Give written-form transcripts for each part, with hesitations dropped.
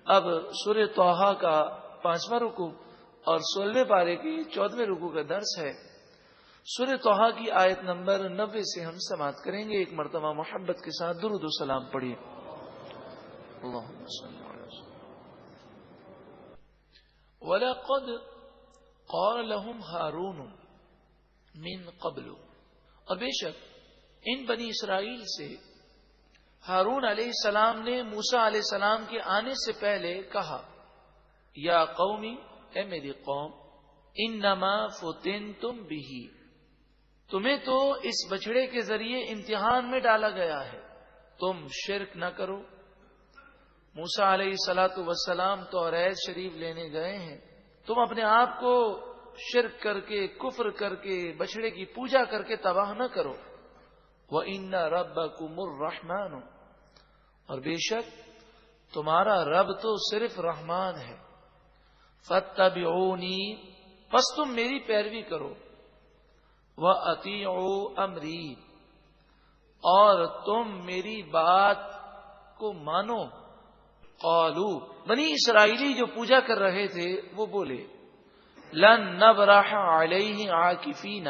اب سورہ طٰہٰ کا 5واں رکوع اور 16ویں پارے کی 14ویں رکوع کا درس ہے۔ سورہ طٰہٰ کی آیت نمبر 90 سے ہم سماعت کریں گے۔ ایک مرتبہ محبت کے ساتھ درود و سلام پڑھیے۔ اللہم صلی علی وسلم۔ وَلَقَدْ قَالَ لَهُمْ هَارُونُ مِن قَبْلُ، اور بے شک ان بنی اسرائیل سے ہارون علیہ السلام نے موسیٰ علیہ السلام کے آنے سے پہلے کہا، یا قومی، اے میری قوم، انما فتنتم بہ، تمہیں تو اس بچڑے کے ذریعے امتحان میں ڈالا گیا ہے، تم شرک نہ کرو۔ موسیٰ علیہ السلام توریت شریف لینے گئے ہیں، تم اپنے آپ کو شرک کر کے، کفر کر کے، بچڑے کی پوجا کر کے تباہ نہ کرو۔ وَإِنَّ رَبَّكُمُ الرَّحْمَنُ، اور بے شک تمہارا رب تو صرف رحمان ہے۔ فَاتَّبِعُونِي، پس تم میری پیروی کرو۔ وَأَطِیعُوا أَمْرِی، اور تم میری بات کو مانو۔ قالوا، بنی اسرائیلی جو پوجا کر رہے تھے وہ بولے، لن نبرح علیہ عاکفین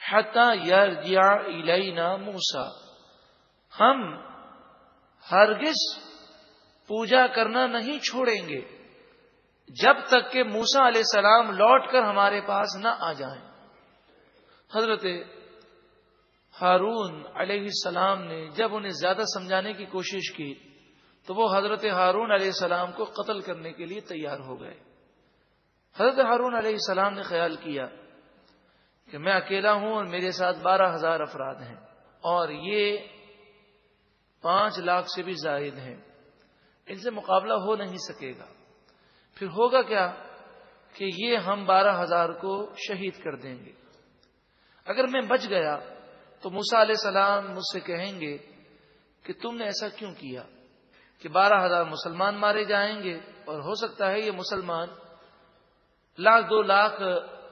حتی یرجع الینا موسیٰ، ہم ہرگز پوجا کرنا نہیں چھوڑیں گے جب تک کہ موسیٰ علیہ السلام لوٹ کر ہمارے پاس نہ آ جائیں۔ حضرت ہارون علیہ السلام نے جب انہیں زیادہ سمجھانے کی کوشش کی تو وہ حضرت ہارون علیہ السلام کو قتل کرنے کے لیے تیار ہو گئے۔ حضرت ہارون علیہ السلام نے خیال کیا کہ میں اکیلا ہوں اور میرے ساتھ 12,000 افراد ہیں، اور یہ 5 لاکھ سے بھی زائد ہیں، ان سے مقابلہ ہو نہیں سکے گا۔ پھر ہوگا کیا کہ یہ ہم 12,000 کو شہید کر دیں گے۔ اگر میں بچ گیا تو موسیٰ علیہ السلام مجھ سے کہیں گے کہ تم نے ایسا کیوں کیا، کہ 12,000 مسلمان مارے جائیں گے، اور ہو سکتا ہے یہ مسلمان 1,00,000 2 لاکھ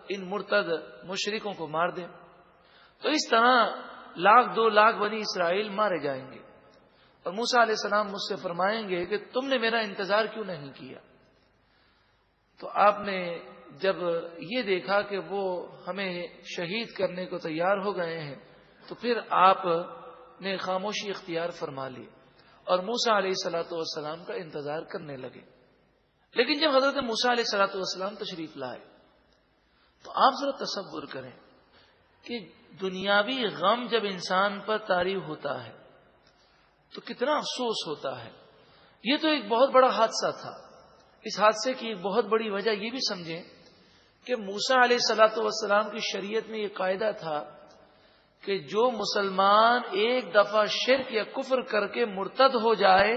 ان مرتد مشرکوں کو مار دیں، تو اس طرح 1,00,000 2 لاکھ بنی اسرائیل مارے جائیں گے، اور موسیٰ علیہ السلام مجھ سے فرمائیں گے کہ تم نے میرا انتظار کیوں نہیں کیا۔ تو آپ نے جب یہ دیکھا کہ وہ ہمیں شہید کرنے کو تیار ہو گئے ہیں تو پھر آپ نے خاموشی اختیار فرما لی اور موسیٰ علیہ السلام کا انتظار کرنے لگے۔ لیکن جب حضرت موسیٰ علیہ السلام تشریف لائے تو آپ ذرا تصور کریں کہ دنیاوی غم جب انسان پر طاری ہوتا ہے تو کتنا افسوس ہوتا ہے۔ یہ تو ایک بہت بڑا حادثہ تھا۔ اس حادثے کی ایک بہت بڑی وجہ یہ بھی سمجھیں کہ موسیٰ علیہ السلام کی شریعت میں یہ قاعدہ تھا کہ جو مسلمان ایک دفعہ شرک یا کفر کر کے مرتد ہو جائے،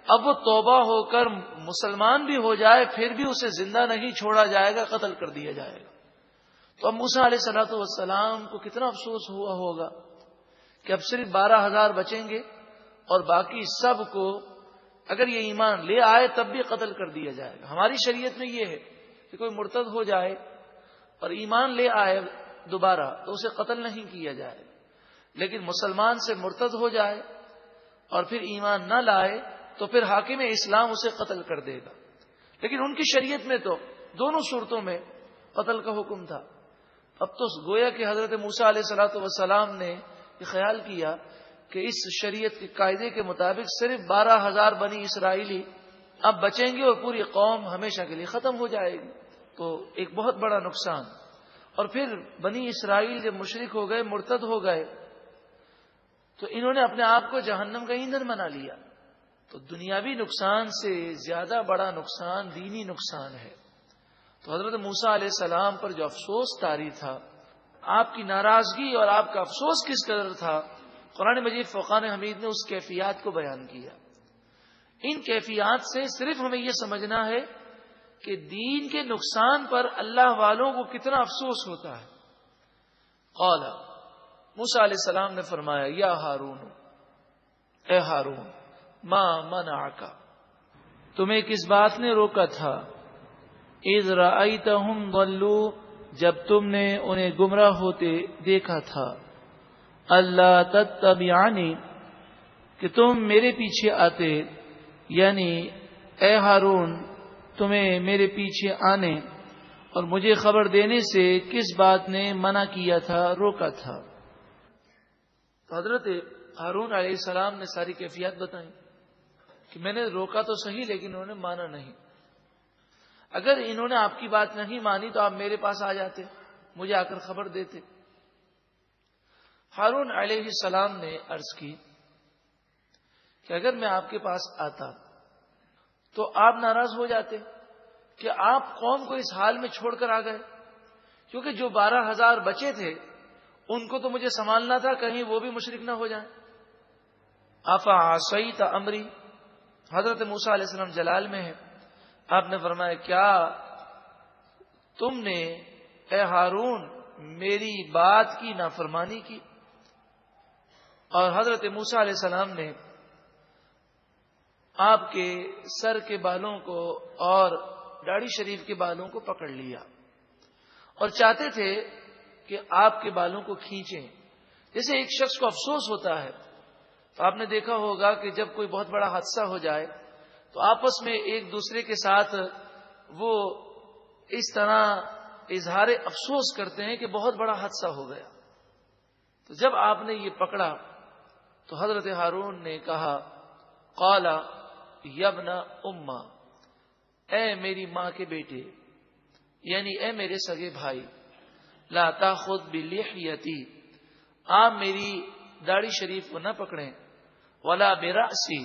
اب وہ توبہ ہو کر مسلمان بھی ہو جائے پھر بھی اسے زندہ نہیں چھوڑا جائے گا، قتل کر دیا جائے گا۔ تو اب موسیٰ علیہ السلام کو کتنا افسوس ہوا ہوگا کہ اب صرف 12,000 بچیں گے اور باقی سب کو اگر یہ ایمان لے آئے تب بھی قتل کر دیا جائے گا۔ ہماری شریعت میں یہ ہے کہ کوئی مرتد ہو جائے اور ایمان لے آئے دوبارہ تو اسے قتل نہیں کیا جائے، لیکن مسلمان سے مرتد ہو جائے اور پھر ایمان نہ لائے تو پھر حاکم اسلام اسے قتل کر دے گا۔ لیکن ان کی شریعت میں تو دونوں صورتوں میں قتل کا حکم تھا۔ اب تو گویا کہ حضرت موسیٰ علیہ السلام نے یہ خیال کیا کہ اس شریعت کے قاعدے کے مطابق صرف 12,000 بنی اسرائیلی اب بچیں گے اور پوری قوم ہمیشہ کے لیے ختم ہو جائے گی، تو ایک بہت بڑا نقصان۔ اور پھر بنی اسرائیل جب مشرک ہو گئے، مرتد ہو گئے، تو انہوں نے اپنے آپ کو جہنم کا ایندھن بنا لیا۔ تو دنیاوی نقصان سے زیادہ بڑا نقصان دینی نقصان ہے۔ تو حضرت موسیٰ علیہ السلام پر جو افسوس طاری تھا، آپ کی ناراضگی اور آپ کا افسوس کس قدر تھا، قرآن مجید فرقان حمید نے اس کیفیات کو بیان کیا۔ ان کیفیات سے صرف ہمیں یہ سمجھنا ہے کہ دین کے نقصان پر اللہ والوں کو کتنا افسوس ہوتا ہے۔ قال، موسیٰ علیہ السلام نے فرمایا، یا ہارون، اے ہارون، ما منعک، تمہیں کس بات نے روکا تھا، اذ رأیتہم ضلوا، جب تم نے انہیں گمراہ ہوتے دیکھا تھا، اللہ تتبعنی، کہ تم میرے پیچھے آتے، یعنی اے ہارون تمہیں میرے پیچھے آنے اور مجھے خبر دینے سے کس بات نے منع کیا تھا، روکا تھا؟ تو حضرت ہارون علیہ السلام نے ساری کیفیات بتائیں کہ میں نے روکا تو صحیح لیکن انہوں نے مانا نہیں. اگر انہوں نے آپ کی بات نہیں مانی تو آپ میرے پاس آ جاتے، مجھے آ کر خبر دیتے. ہارون علیہ السلام نے عرض کی کہ اگر میں آپ کے پاس آتا تو آپ ناراض ہو جاتے کہ آپ قوم کو اس حال میں چھوڑ کر آ گئے، کیونکہ جو 12,000 بچے تھے ان کو تو مجھے سنبھالنا تھا، کہیں وہ بھی مشرک نہ ہو جائیں. افعصیت امری، حضرت موسیٰ علیہ السلام جلال میں ہے. آپ نے فرمایا کیا تم نے اے ہارون میری بات کی نافرمانی کی؟ اور حضرت موسیٰ علیہ السلام نے آپ کے سر کے بالوں کو اور داڑھی شریف کے بالوں کو پکڑ لیا اور چاہتے تھے کہ آپ کے بالوں کو کھینچیں. جیسے ایک شخص کو افسوس ہوتا ہے تو آپ نے دیکھا ہوگا کہ جب کوئی بہت بڑا حادثہ ہو جائے تو آپس میں ایک دوسرے کے ساتھ وہ اس طرح اظہار افسوس کرتے ہیں کہ بہت بڑا حادثہ ہو گیا. تو جب آپ نے یہ پکڑا تو حضرت ہارون نے کہا قال یبن امہ، اے میری ماں کے بیٹے، یعنی اے میرے سگے بھائی، لا تاخذ بلحیتی، آپ میری داڑھی شریف کو نہ پکڑیں، ولا براسی،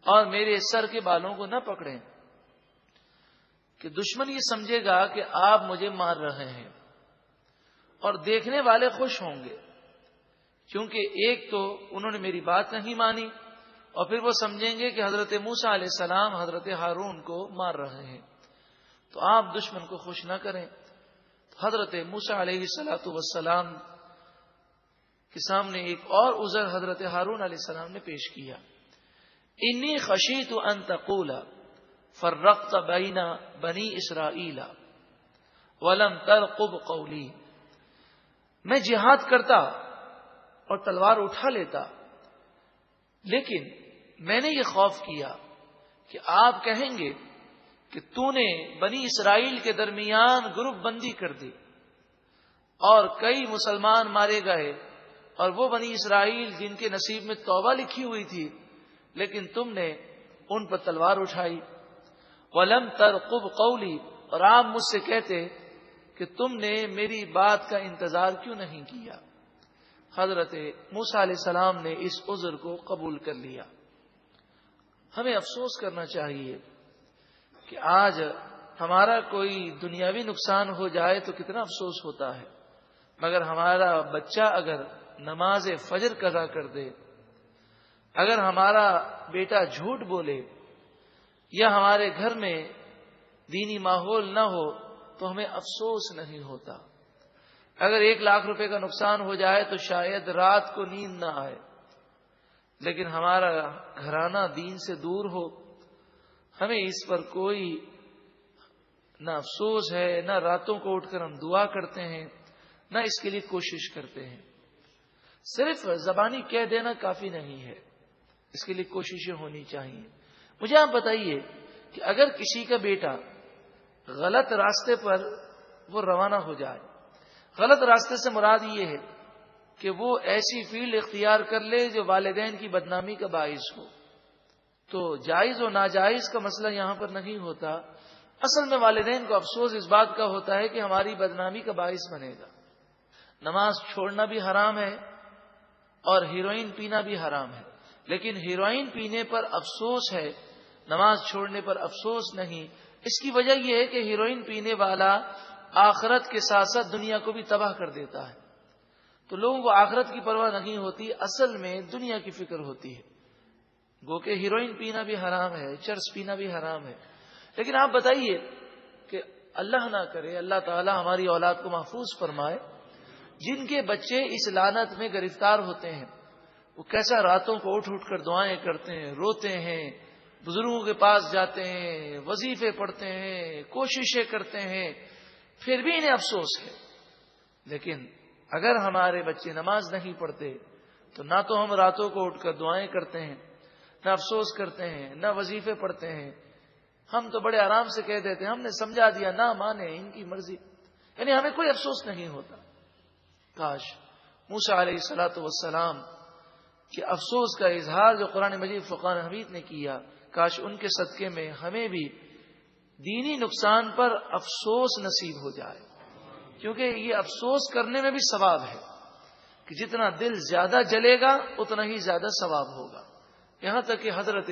اور میرے سر کے بالوں کو نہ پکڑیں، کہ دشمن یہ سمجھے گا کہ آپ مجھے مار رہے ہیں اور دیکھنے والے خوش ہوں گے، کیونکہ ایک تو انہوں نے میری بات نہیں مانی اور پھر وہ سمجھیں گے کہ حضرت موسیٰ علیہ السلام حضرت ہارون کو مار رہے ہیں. تو آپ دشمن کو خوش نہ کریں. تو حضرت موسیٰ علیہ السلام کے سامنے ایک اور عذر حضرت ہارون علیہ السلام نے پیش کیا. انی خشیت ان تقول فرقت بین بنی اسرائیل ولم ترقب قولی، میں جہاد کرتا اور تلوار اٹھا لیتا، لیکن میں نے یہ خوف کیا کہ آپ کہیں گے کہ تو نے بنی اسرائیل کے درمیان گروپ بندی کر دی اور کئی مسلمان مارے گئے، اور وہ بنی اسرائیل جن کے نصیب میں توبہ لکھی ہوئی تھی لیکن تم نے ان پر تلوار اٹھائی. وَلَمْ تَرْقُبْ قَوْلِي، اور آپ مجھ سے کہتے کہ تم نے میری بات کا انتظار کیوں نہیں کیا. حضرت موسیٰ علیہ السلام نے اس عذر کو قبول کر لیا. ہمیں افسوس کرنا چاہیے کہ آج ہمارا کوئی دنیاوی نقصان ہو جائے تو کتنا افسوس ہوتا ہے، مگر ہمارا بچہ اگر نماز فجر قضا کر دے، اگر ہمارا بیٹا جھوٹ بولے یا ہمارے گھر میں دینی ماحول نہ ہو تو ہمیں افسوس نہیں ہوتا. اگر 1,00,000 روپے کا نقصان ہو جائے تو شاید رات کو نیند نہ آئے، لیکن ہمارا گھرانہ دین سے دور ہو، ہمیں اس پر کوئی نہ افسوس ہے، نہ راتوں کو اٹھ کر ہم دعا کرتے ہیں، نہ اس کے لیے کوشش کرتے ہیں. صرف زبانی کہہ دینا کافی نہیں ہے، اس کے لیے کوششیں ہونی چاہیے. مجھے آپ بتائیے کہ اگر کسی کا بیٹا غلط راستے پر وہ روانہ ہو جائے، غلط راستے سے مراد یہ ہے کہ وہ ایسی فیلڈ اختیار کر لے جو والدین کی بدنامی کا باعث ہو، تو جائز و ناجائز کا مسئلہ یہاں پر نہیں ہوتا. اصل میں والدین کو افسوس اس بات کا ہوتا ہے کہ ہماری بدنامی کا باعث بنے گا. نماز چھوڑنا بھی حرام ہے اور ہیروئن پینا بھی حرام ہے، لیکن ہیروئن پینے پر افسوس ہے، نماز چھوڑنے پر افسوس نہیں. اس کی وجہ یہ ہے کہ ہیروئن پینے والا آخرت کے ساتھ ساتھ دنیا کو بھی تباہ کر دیتا ہے. تو لوگوں کو آخرت کی پرواہ نہیں ہوتی، اصل میں دنیا کی فکر ہوتی ہے. گو کہ ہیروئن پینا بھی حرام ہے، چرس پینا بھی حرام ہے. لیکن آپ بتائیے کہ اللہ نہ کرے، اللہ تعالی ہماری اولاد کو محفوظ فرمائے، جن کے بچے اس لعنت میں گرفتار ہوتے ہیں، وہ کیسا راتوں کو اٹھ اٹھ کر دعائیں کرتے ہیں، روتے ہیں، بزرگوں کے پاس جاتے ہیں، وظیفے پڑھتے ہیں، کوششیں کرتے ہیں، پھر بھی انہیں افسوس ہے. لیکن اگر ہمارے بچے نماز نہیں پڑھتے تو نہ تو ہم راتوں کو اٹھ کر دعائیں کرتے ہیں، نہ افسوس کرتے ہیں، نہ وظیفے پڑھتے ہیں. ہم تو بڑے آرام سے کہہ دیتے ہیں ہم نے سمجھا دیا، نہ مانے ان کی مرضی، یعنی ہمیں کوئی افسوس نہیں ہوتا. کاش موسیٰ علیہ الصلوۃ والسلام کہ افسوس کا اظہار جو قرآن مجید فرقان حمید نے کیا، کاش ان کے صدقے میں ہمیں بھی دینی نقصان پر افسوس نصیب ہو جائے، کیونکہ یہ افسوس کرنے میں بھی ثواب ہے کہ جتنا دل زیادہ جلے گا اتنا ہی زیادہ ثواب ہوگا. یہاں تک کہ حضرت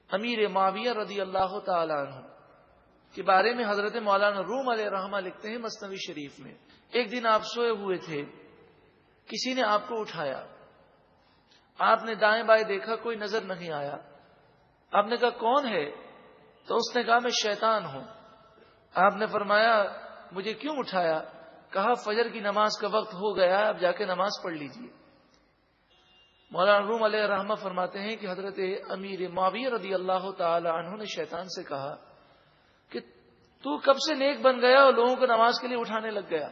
امیر معاویہ رضی اللہ تعالی عنہ کے بارے میں حضرت مولانا روم علیہ رحمہ لکھتے ہیں مثنوی شریف میں، ایک دن آپ سوئے ہوئے تھے، کسی نے آپ کو اٹھایا، آپ نے دائیں بائیں دیکھا کوئی نظر نہیں آیا. آپ نے کہا کون ہے؟ تو اس نے کہا میں شیطان ہوں. آپ نے فرمایا مجھے کیوں اٹھایا؟ کہا فجر کی نماز کا وقت ہو گیا، اب جا کے نماز پڑھ لیجئے. مولانا روم علیہ رحمہ فرماتے ہیں کہ حضرت امیر معاویہ رضی اللہ تعالی عنہ نے شیطان سے کہا کہ تو کب سے نیک بن گیا اور لوگوں کو نماز کے لیے اٹھانے لگ گیا؟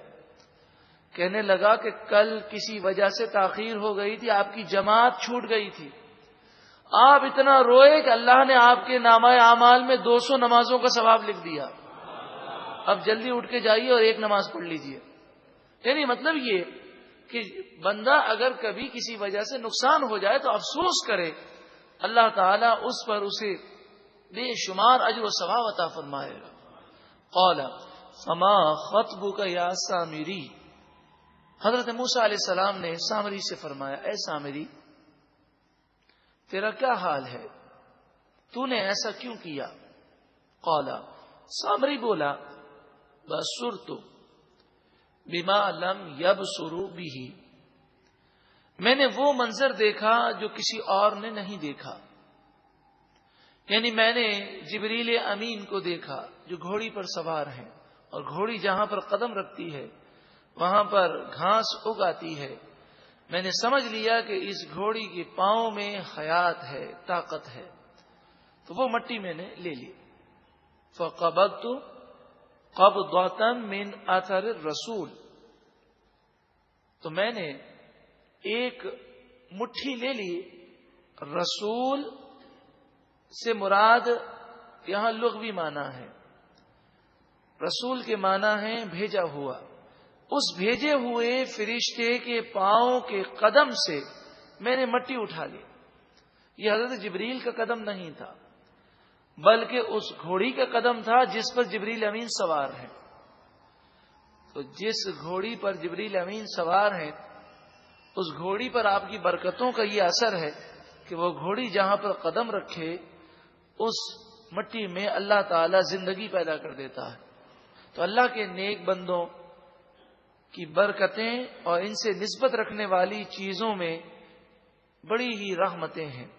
کہنے لگا کہ کل کسی وجہ سے تاخیر ہو گئی تھی، آپ کی جماعت چھوٹ گئی تھی، آپ اتنا روئے کہ اللہ نے آپ کے نامہ اعمال میں 200 نمازوں کا ثواب لکھ دیا. اب جلدی اٹھ کے جائیے اور ایک نماز پڑھ لیجئے. یعنی مطلب یہ کہ بندہ اگر کبھی کسی وجہ سے نقصان ہو جائے تو افسوس کرے، اللہ تعالیٰ اس پر اسے بے شمار اجر و ثواب عطا فرمائے گا. قال فما خطبک یا سامری، حضرت موسیٰ علیہ السلام نے سامری سے فرمایا اے سامری تیرا کیا حال ہے، تو نے ایسا کیوں کیا؟ قال سامری بولا بصرت بما لم یبصروا به، میں نے وہ منظر دیکھا جو کسی اور نے نہیں دیکھا. یعنی میں نے جبریل امین کو دیکھا جو گھوڑی پر سوار ہیں، اور گھوڑی جہاں پر قدم رکھتی ہے وہاں پر گھاس اگاتی ہے. میں نے سمجھ لیا کہ اس گھوڑی کے پاؤں میں حیات ہے، طاقت ہے، تو وہ مٹی میں نے لے لی. فقبضت قبضة من اثر الرسول، تو میں نے ایک مٹھی لے لی. رسول سے مراد یہاں لغوی معنی ہے، رسول کے معنی ہے بھیجا ہوا. اس بھیجے ہوئے فرشتے کے پاؤں کے قدم سے میں نے مٹی اٹھا لی. یہ حضرت جبریل کا قدم نہیں تھا بلکہ اس گھوڑی کا قدم تھا جس پر جبریل امین سوار ہے. تو جس گھوڑی پر جبریل امین سوار ہے اس گھوڑی پر آپ کی برکتوں کا یہ اثر ہے کہ وہ گھوڑی جہاں پر قدم رکھے اس مٹی میں اللہ تعالی زندگی پیدا کر دیتا ہے. تو اللہ کے نیک بندوں کی برکتیں اور ان سے نسبت رکھنے والی چیزوں میں بڑی ہی رحمتیں ہیں.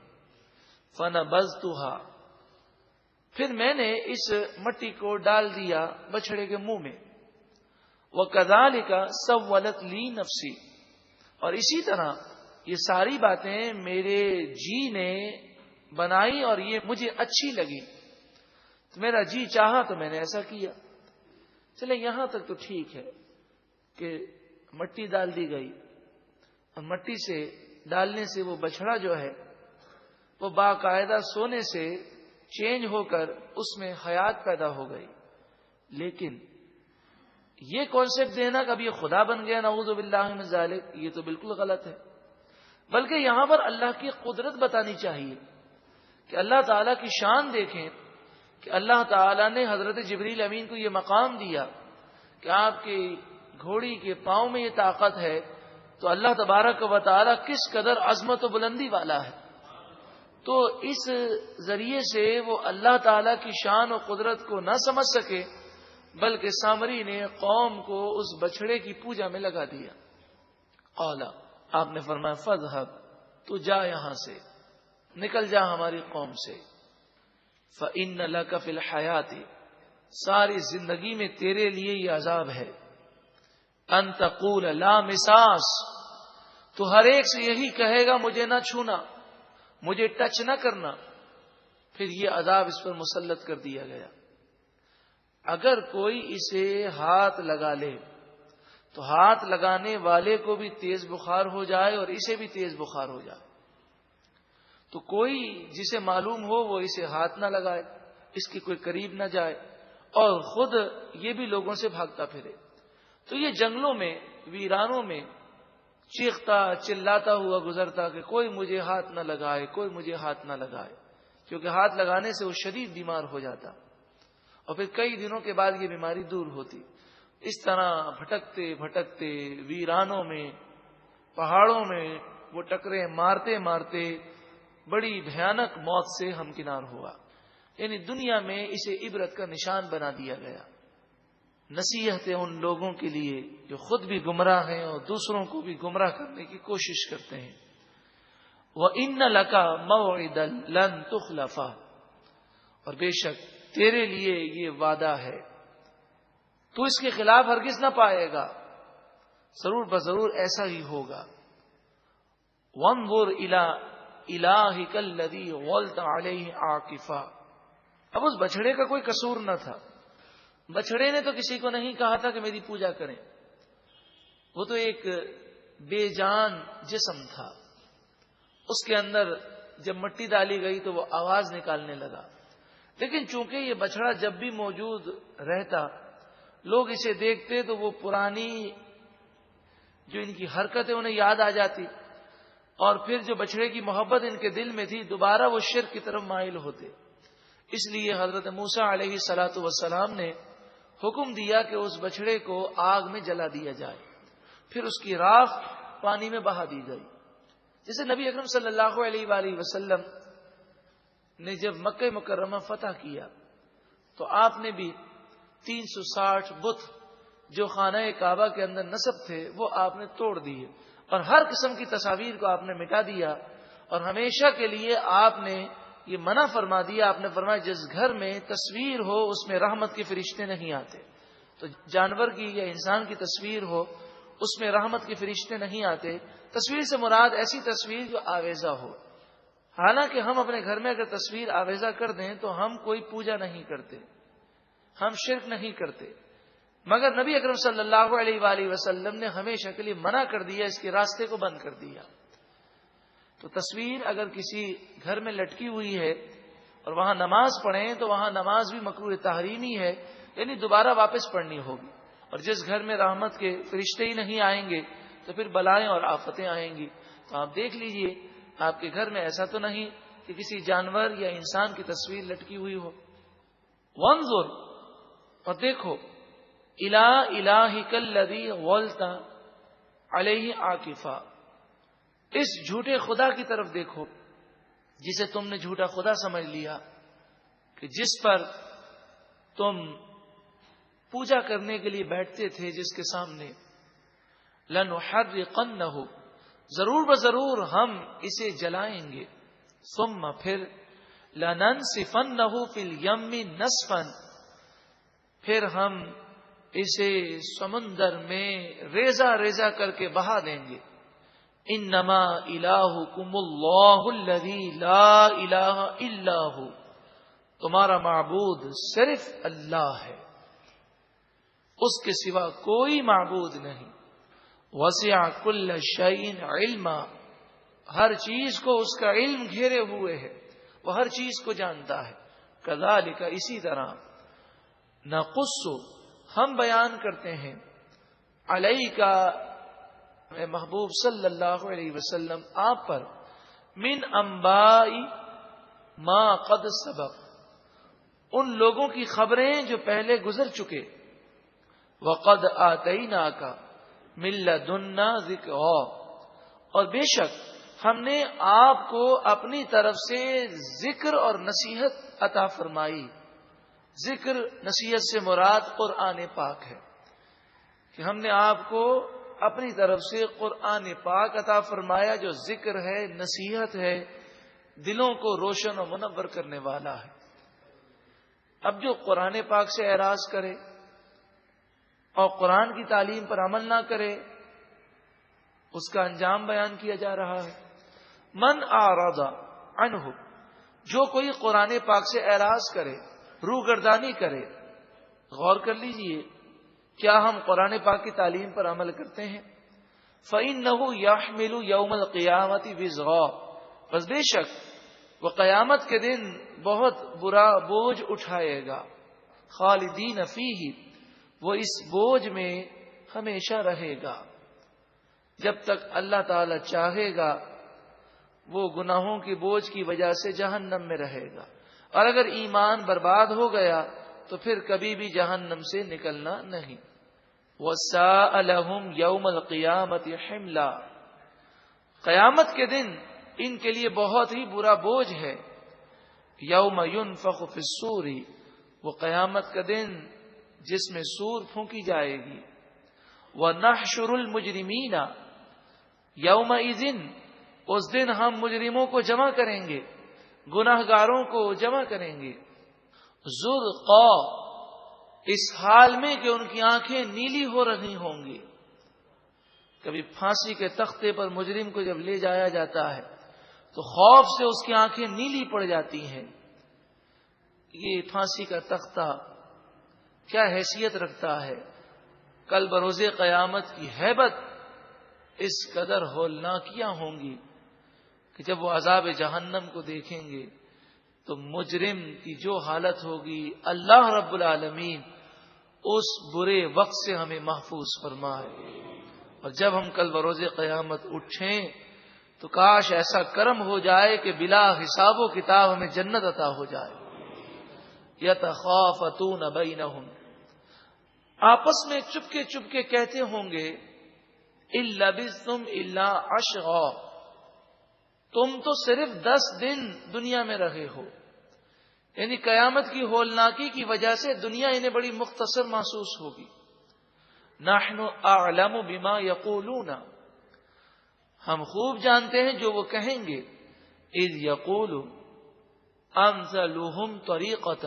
فنبذتها، پھر میں نے اس مٹی کو ڈال دیا بچڑے کے منہ میں. وَكَذَلِكَ سَوَّلَتْ لِي نَفْسِي، اور اسی طرح یہ ساری باتیں میرے جی نے بنائی اور یہ مجھے اچھی لگی، تو میرا جی چاہا تو میں نے ایسا کیا. چلے یہاں تک تو ٹھیک ہے کہ مٹی ڈال دی گئی، اور مٹی سے ڈالنے سے وہ بچڑا جو ہے وہ باقاعدہ سونے سے چینج ہو کر اس میں حیات پیدا ہو گئی. لیکن یہ کانسیپٹ دینا کہ اب یہ خدا بن گیا نعوذ باللہ من ذالک، یہ تو بالکل غلط ہے. بلکہ یہاں پر اللہ کی قدرت بتانی چاہیے کہ اللہ تعالیٰ کی شان دیکھیں کہ اللہ تعالیٰ نے حضرت جبریل امین کو یہ مقام دیا کہ آپ کی گھوڑی کے پاؤں میں یہ طاقت ہے، تو اللہ تبارک و تعالیٰ کس قدر عظمت و بلندی والا ہے. تو اس ذریعے سے وہ اللہ تعالیٰ کی شان و قدرت کو نہ سمجھ سکے بلکہ سامری نے قوم کو اس بچڑے کی پوجا میں لگا دیا. قال، آپ نے فرمایا فذهب، تو جا یہاں سے، نکل جا ہماری قوم سے. فإن لك في الحیات، ساری زندگی میں تیرے لیے یہ عذاب ہے. ان تقول لا مساس، تو ہر ایک سے یہی کہے گا مجھے نہ چھونا، مجھے ٹچ نہ کرنا. پھر یہ عذاب اس پر مسلط کر دیا گیا. اگر کوئی اسے ہاتھ لگا لے تو ہاتھ لگانے والے کو بھی تیز بخار ہو جائے اور اسے بھی تیز بخار ہو جائے تو کوئی جسے معلوم ہو وہ اسے ہاتھ نہ لگائے، اس کے کوئی قریب نہ جائے، اور خود یہ بھی لوگوں سے بھاگتا پھرے۔ تو یہ جنگلوں میں، ویرانوں میں چیختا چلاتا ہوا گزرتا کہ کوئی مجھے ہاتھ نہ لگائے، کوئی مجھے ہاتھ نہ لگائے، کیونکہ ہاتھ لگانے سے وہ شدید بیمار ہو جاتا اور پھر کئی دنوں کے بعد یہ بیماری دور ہوتی۔ اس طرح بھٹکتے بھٹکتے ویرانوں میں، پہاڑوں میں وہ ٹکرے مارتے مارتے بڑی بھیانک موت سے ہمکنار ہوا۔ یعنی دنیا میں اسے عبرت کا نشان بنا دیا گیا، نصیحت ان لوگوں کے لیے جو خود بھی گمراہ ہیں اور دوسروں کو بھی گمراہ کرنے کی کوشش کرتے ہیں۔ وَإِنَّ لَكَ مَوْعِدًا لَن تُخْلَفَهُ، اور بے شک تیرے لیے یہ وعدہ ہے، تو اس کے خلاف ہرگز نہ پائے گا، ضرور بضرور ایسا ہی ہوگا۔ وَانظُرْ إِلَىٰ إِلَٰهِكَ الَّذِي غَلْتَ عَلَيْهِ عَاكِفًا، اب اس بچڑے کا کوئی قصور نہ تھا، بچڑے نے تو کسی کو نہیں کہا تھا کہ میری پوجا کریں، وہ تو ایک بے جان جسم تھا، اس کے اندر جب مٹی ڈالی گئی تو وہ آواز نکالنے لگا، لیکن چونکہ یہ بچڑا جب بھی موجود رہتا لوگ اسے دیکھتے تو وہ پرانی جو ان کی حرکت ہے انہیں یاد آ جاتی، اور پھر جو بچڑے کی محبت ان کے دل میں تھی دوبارہ وہ شرک کی طرف مائل ہوتے۔ اس لیے حضرت موسیٰ علیہ الصلوۃ والسلام نے حکم دیا کہ اس بچڑے کو آگ میں جلا دیا جائے، پھر اس کی راکھ پانی میں بہا دی گئی۔ جیسے نبی اکرم صلی اللہ علیہ وآلہ وسلم نے جب مکہ مکرمہ فتح کیا تو آپ نے بھی 360 بت جو خانہ کعبہ کے اندر نصب تھے وہ آپ نے توڑ دیے، اور ہر قسم کی تصاویر کو آپ نے مٹا دیا، اور ہمیشہ کے لیے آپ نے یہ منع فرما دیا، آپ نے فرمایا جس گھر میں تصویر ہو اس میں رحمت کے فرشتے نہیں آتے۔ تو جانور کی یا انسان کی تصویر ہو اس میں رحمت کے فرشتے نہیں آتے۔ تصویر سے مراد ایسی تصویر جو آویزہ ہو، حالانکہ ہم اپنے گھر میں اگر تصویر آویزہ کر دیں تو ہم کوئی پوجا نہیں کرتے، ہم شرک نہیں کرتے، مگر نبی اکرم صلی اللہ علیہ وآلہ وسلم نے ہمیشہ کے لیے منع کر دیا، اس کے راستے کو بند کر دیا۔ تو تصویر اگر کسی گھر میں لٹکی ہوئی ہے اور وہاں نماز پڑھیں تو وہاں نماز بھی مکروہ تحریمی ہے، یعنی دوبارہ واپس پڑھنی ہوگی، اور جس گھر میں رحمت کے فرشتے ہی نہیں آئیں گے تو پھر بلائیں اور آفتیں آئیں گی۔ تو آپ دیکھ لیجئے آپ کے گھر میں ایسا تو نہیں کہ کسی جانور یا انسان کی تصویر لٹکی ہوئی ہو۔ وانظر، اور دیکھو، الی الہک الذی غلت علیہ عاکفا، اس جھوٹے خدا کی طرف دیکھو جسے تم نے جھوٹا خدا سمجھ لیا، کہ جس پر تم پوجا کرنے کے لیے بیٹھتے تھے، جس کے سامنے لنحرقنہ، ضرور بضرور ہم اسے جلائیں گے، ثم پھر لننسفنہ فی الیم نسفا، پھر ہم اسے سمندر میں ریزہ ریزہ کر کے بہا دیں گے۔ انما الہکم اللہ الذی لا الہ الا ہو، تمہارا معبود صرف اللہ ہے، اس کے سوا کوئی معبود نہیں۔ وسع کل شیء علما، ہر چیز کو اس کا علم گھیرے ہوئے ہے، وہ ہر چیز کو جانتا ہے۔ کذالک، اسی طرح، نقص، ہم بیان کرتے ہیں، علیک، اے محبوب صلی اللہ علیہ وسلم، آپ پر، من انباء ما قد سبق، ان لوگوں کی خبریں جو پہلے گزر چکے، وقد آتیناک من لدنا ذکرا، اور بے شک ہم نے آپ کو اپنی طرف سے ذکر اور نصیحت عطا فرمائی۔ ذکر نصیحت سے مراد قرآن پاک ہے، کہ ہم نے آپ کو اپنی طرف سے قرآن پاک عطا فرمایا جو ذکر ہے، نصیحت ہے، دلوں کو روشن و منور کرنے والا ہے۔ اب جو قرآن پاک سے اعراض کرے اور قرآن کی تعلیم پر عمل نہ کرے، اس کا انجام بیان کیا جا رہا ہے۔ من اعرض عنہ، جو کوئی قرآن پاک سے اعراض کرے، روگردانی کرے۔ غور کر لیجئے، کیا ہم قرآن پاک کی تعلیم پر عمل کرتے ہیں؟ فَإِنَّهُ يَحْمِلُ يَوْمَ الْقِيَامَةِ وِزْرًا، بس بے شک وہ قیامت کے دن بہت برا بوجھ اٹھائے گا. خالدین فیہ، وہ اس بوجھ میں ہمیشہ رہے گا جب تک اللہ تعالی چاہے گا. وہ گناہوں کی بوجھ کی وجہ سے جہنم میں رہے گا، اور اگر ایمان برباد ہو گیا تو پھر کبھی بھی جہنم سے نکلنا نہیں. وَسَاءَ لَهُمْ يَوْمَ الْقِيَامَةِ حِمْلًا، قیامت کے دن ان کے لیے بہت ہی برا بوجھ ہے. یوم ينفخ فی الصور، وہ قیامت کا دن جس میں سور پھونکی جائے گی. وَنَحْشُرُ الْمُجْرِمِينَ يَوْمَئِذٍ، اس دن ہم مجرموں کو جمع کریں گے، گناہگاروں کو جمع کریں گے. زرقا، اس حال میں کہ ان کی آنکھیں نیلی ہو رہی ہوں گی. کبھی پھانسی کے تختے پر مجرم کو جب لے جایا جاتا ہے تو خوف سے اس کی آنکھیں نیلی پڑ جاتی ہیں. یہ پھانسی کا تختہ کیا حیثیت رکھتا ہے؟ کل بروز قیامت کی ہیبت اس قدر ہولناکیاں ہوں گی کہ جب وہ عذاب جہنم کو دیکھیں گے تو مجرم کی جو حالت ہوگی، اللہ رب العالمین اس برے وقت سے ہمیں محفوظ فرمائے. اور جب ہم کل بروز قیامت اٹھیں تو کاش ایسا کرم ہو جائے کہ بلا حساب و کتاب ہمیں جنت عطا ہو جائے. یتخافتون بینہم، آپس میں چپکے چپکے کہتے ہوں گے، ان لبثتم الا عشرا، تم تو صرف 10 دن دنیا میں رہے ہو. یعنی قیامت کی ہولناکی کی وجہ سے دنیا انہیں بڑی مختصر محسوس ہوگی. نحن اعلم بما یقولون، ہم خوب جانتے ہیں جو وہ کہیں گے. اذ یقول امثلهم طریقۃ،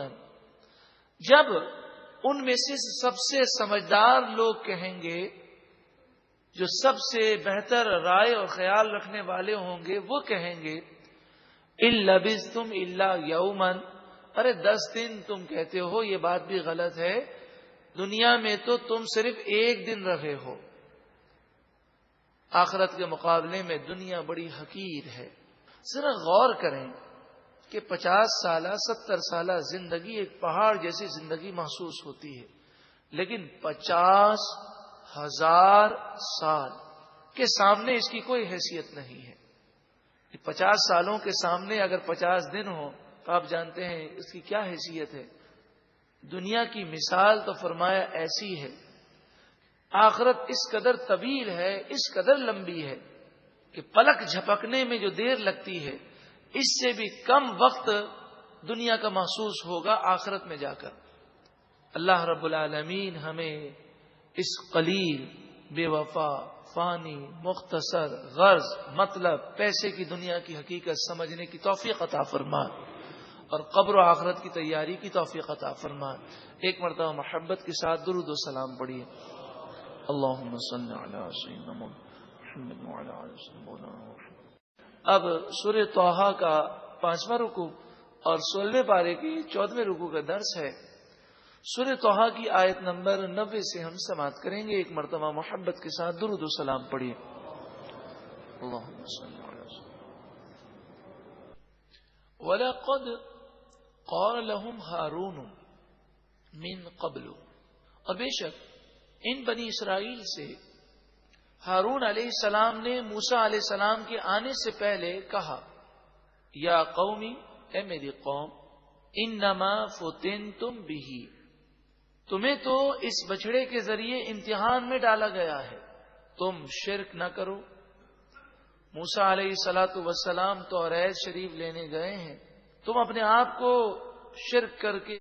جب ان میں سے سب سے سمجھدار لوگ کہیں گے، جو سب سے بہتر رائے اور خیال رکھنے والے ہوں گے، وہ کہیں گے، ان لبثتم الا یوما، ارے 10 دن تم کہتے ہو، یہ بات بھی غلط ہے. دنیا میں تو تم صرف 1 دن رہے ہو. آخرت کے مقابلے میں دنیا بڑی حقیر ہے. ذرا غور کریں کہ 50 سالہ 70 سالہ زندگی ایک پہاڑ جیسی زندگی محسوس ہوتی ہے، لیکن 50,000 سال کے سامنے اس کی کوئی حیثیت نہیں ہے. 50 سالوں کے سامنے اگر 50 دن ہو تو آپ جانتے ہیں اس کی کیا حیثیت ہے. دنیا کی مثال تو فرمایا ایسی ہے، آخرت اس قدر طویل ہے، اس قدر لمبی ہے کہ پلک جھپکنے میں جو دیر لگتی ہے اس سے بھی کم وقت دنیا کا محسوس ہوگا آخرت میں جا کر. اللہ رب العالمین ہمیں اس قلیل، بے وفا، فانی، مختصر، غرض، مطلب، پیسے کی دنیا کی حقیقت سمجھنے کی توفیق عطا فرما اور قبر و آخرت کی تیاری کی توفیق عطا فرما. ایک مرتبہ محبت کے ساتھ درود و سلام پڑھیے. اللہم صلی علی سیدنا محمد وعلی آلہ سیدنا محمد. اب سورہ طٰہٰ کا 5واں رکوع اور 16ویں پارے کی 14ویں رکوع کا درس ہے. سورہ طٰہٰ کی آیت نمبر 90 سے ہم سماعت کریں گے. ایک مرتبہ محبت کے ساتھ درود و سلام پڑھیے. اللہم صلی علی سیدنا. وَلَقَدْ قَالَ لَهُمْ هَارُونُ مِنْ قَبْلُ، اور بے شک ان بنی اسرائیل سے ہارون علیہ السلام نے موسیٰ علیہ السلام کے آنے سے پہلے کہا، یا قومی، اے میری قوم، انما فتنتم بہ، تمہیں تو اس بچڑے کے ذریعے امتحان میں ڈالا گیا ہے، تم شرک نہ کرو. موسیٰ علیہ السلام توریت شریف لینے گئے ہیں، تم اپنے آپ کو شرک کر کے